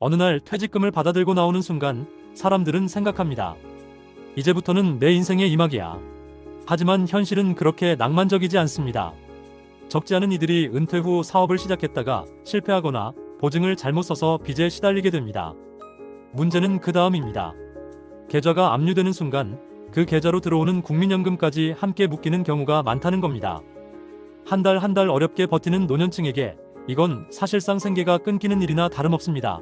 어느 날 퇴직금을 받아들고 나오는 순간 사람들은 생각합니다. 이제부터는 내 인생의 이막이야. 하지만 현실은 그렇게 낭만적이지 않습니다. 적지 않은 이들이 은퇴 후 사업을 시작했다가 실패하거나 보증을 잘못 써서 빚에 시달리게 됩니다. 문제는 그 다음입니다. 계좌가 압류되는 순간 그 계좌로 들어오는 국민연금까지 함께 묶이는 경우가 많다는 겁니다. 한 달 한 달 어렵게 버티는 노년층에게 이건 사실상 생계가 끊기는 일이나 다름없습니다.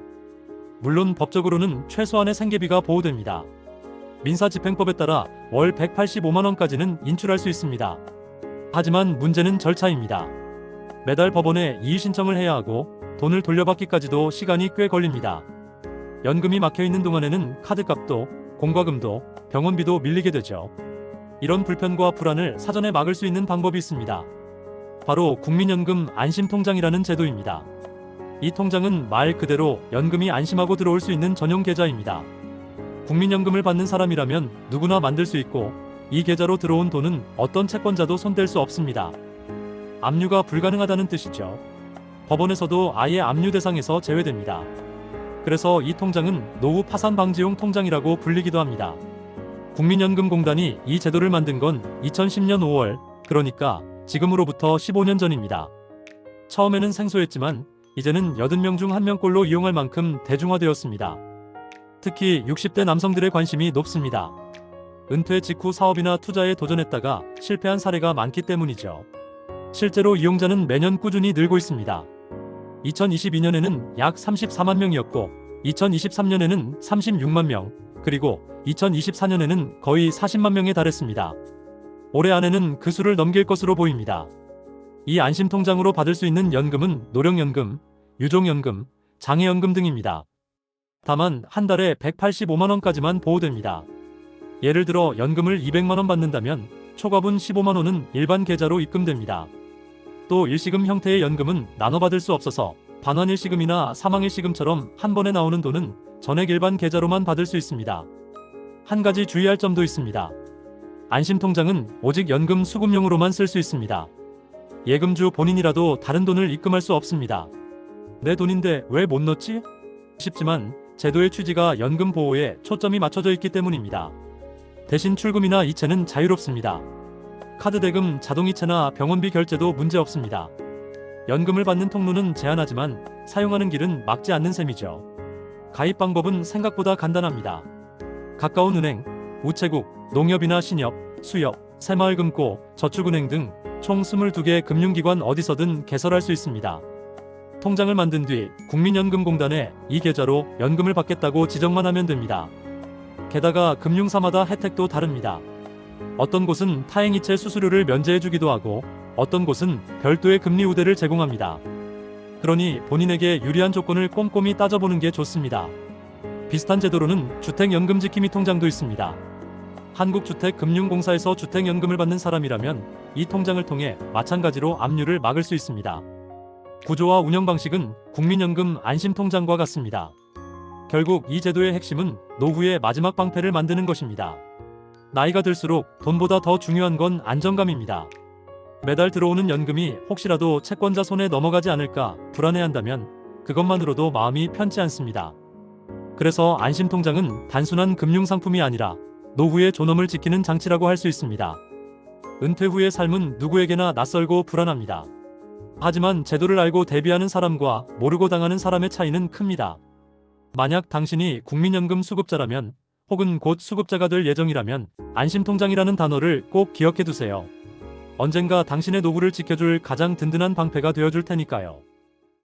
물론 법적으로는 최소한의 생계비가 보호됩니다. 민사집행법에 따라 월 185만원까지는 인출할 수 있습니다. 하지만 문제는 절차입니다. 매달 법원에 이의 신청을 해야 하고 돈을 돌려받기까지도 시간이 꽤 걸립니다. 연금이 막혀있는 동안에는 카드값도 공과금도 병원비도 밀리게 되죠. 이런 불편과 불안을 사전에 막을 수 있는 방법이 있습니다. 바로 국민연금 안심통장이라는 제도입니다. 이 통장은 말 그대로 연금이 안심하고 들어올 수 있는 전용 계좌입니다. 국민연금을 받는 사람이라면 누구나 만들 수 있고 이 계좌로 들어온 돈은 어떤 채권자도 손댈 수 없습니다. 압류가 불가능하다는 뜻이죠. 법원에서도 아예 압류 대상에서 제외됩니다. 그래서 이 통장은 노후 파산 방지용 통장이라고 불리기도 합니다. 국민연금공단이 이 제도를 만든 건 2010년 5월, 그러니까 지금으로부터 15년 전입니다. 처음에는 생소했지만 이제는 80명 중 1명꼴로 이용할 만큼 대중화되었습니다. 특히 60대 남성들의 관심이 높습니다. 은퇴 직후 사업이나 투자에 도전했다가 실패한 사례가 많기 때문이죠. 실제로 이용자는 매년 꾸준히 늘고 있습니다. 2022년에는 약 34만 명이었고 2023년에는 36만 명, 그리고 2024년에는 거의 40만 명에 달했습니다. 올해 안에는 그 수를 넘길 것으로 보입니다. 이 안심통장으로 받을 수 있는 연금은 노령연금, 유종연금, 장애연금 등입니다. 다만 한 달에 185만원까지만 보호됩니다. 예를 들어 연금을 200만원 받는다면 초과분 15만원은 일반 계좌로 입금됩니다. 또 일시금 형태의 연금은 나눠 받을 수 없어서 반환일시금이나 사망일시금처럼 한 번에 나오는 돈은 전액 일반 계좌로만 받을 수 있습니다. 한 가지 주의할 점도 있습니다. 안심통장은 오직 연금 수급용으로만 쓸 수 있습니다. 예금주 본인이라도 다른 돈을 입금할 수 없습니다. 내 돈인데 왜 못 넣지? 싶지만 제도의 취지가 연금 보호에 초점이 맞춰져 있기 때문입니다. 대신 출금이나 이체는 자유롭습니다. 카드 대금, 자동이체나 병원비 결제도 문제없습니다. 연금을 받는 통로는 제한하지만 사용하는 길은 막지 않는 셈이죠. 가입 방법은 생각보다 간단합니다. 가까운 은행, 우체국, 농협이나 신협, 수협, 새마을금고, 저축은행 등 총 22개 금융기관 어디서든 개설할 수 있습니다. 통장을 만든 뒤 국민연금공단에 이 계좌로 연금을 받겠다고 지정만 하면 됩니다. 게다가 금융사마다 혜택도 다릅니다. 어떤 곳은 타행이체 수수료를 면제해주기도 하고 어떤 곳은 별도의 금리 우대를 제공합니다. 그러니 본인에게 유리한 조건을 꼼꼼히 따져보는 게 좋습니다. 비슷한 제도로는 주택연금지킴이 통장도 있습니다. 한국주택금융공사에서 주택연금을 받는 사람이라면 이 통장을 통해 마찬가지로 압류를 막을 수 있습니다. 구조와 운영 방식은 국민연금 안심통장과 같습니다. 결국 이 제도의 핵심은 노후의 마지막 방패를 만드는 것입니다. 나이가 들수록 돈보다 더 중요한 건 안정감입니다. 매달 들어오는 연금이 혹시라도 채권자 손에 넘어가지 않을까 불안해한다면 그것만으로도 마음이 편치 않습니다. 그래서 안심통장은 단순한 금융상품이 아니라 노후의 존엄을 지키는 장치라고 할 수 있습니다. 은퇴 후의 삶은 누구에게나 낯설고 불안합니다. 하지만 제도를 알고 대비하는 사람과 모르고 당하는 사람의 차이는 큽니다. 만약 당신이 국민연금 수급자라면 혹은 곧 수급자가 될 예정이라면 안심통장이라는 단어를 꼭 기억해 두세요. 언젠가 당신의 노후를 지켜줄 가장 든든한 방패가 되어줄 테니까요.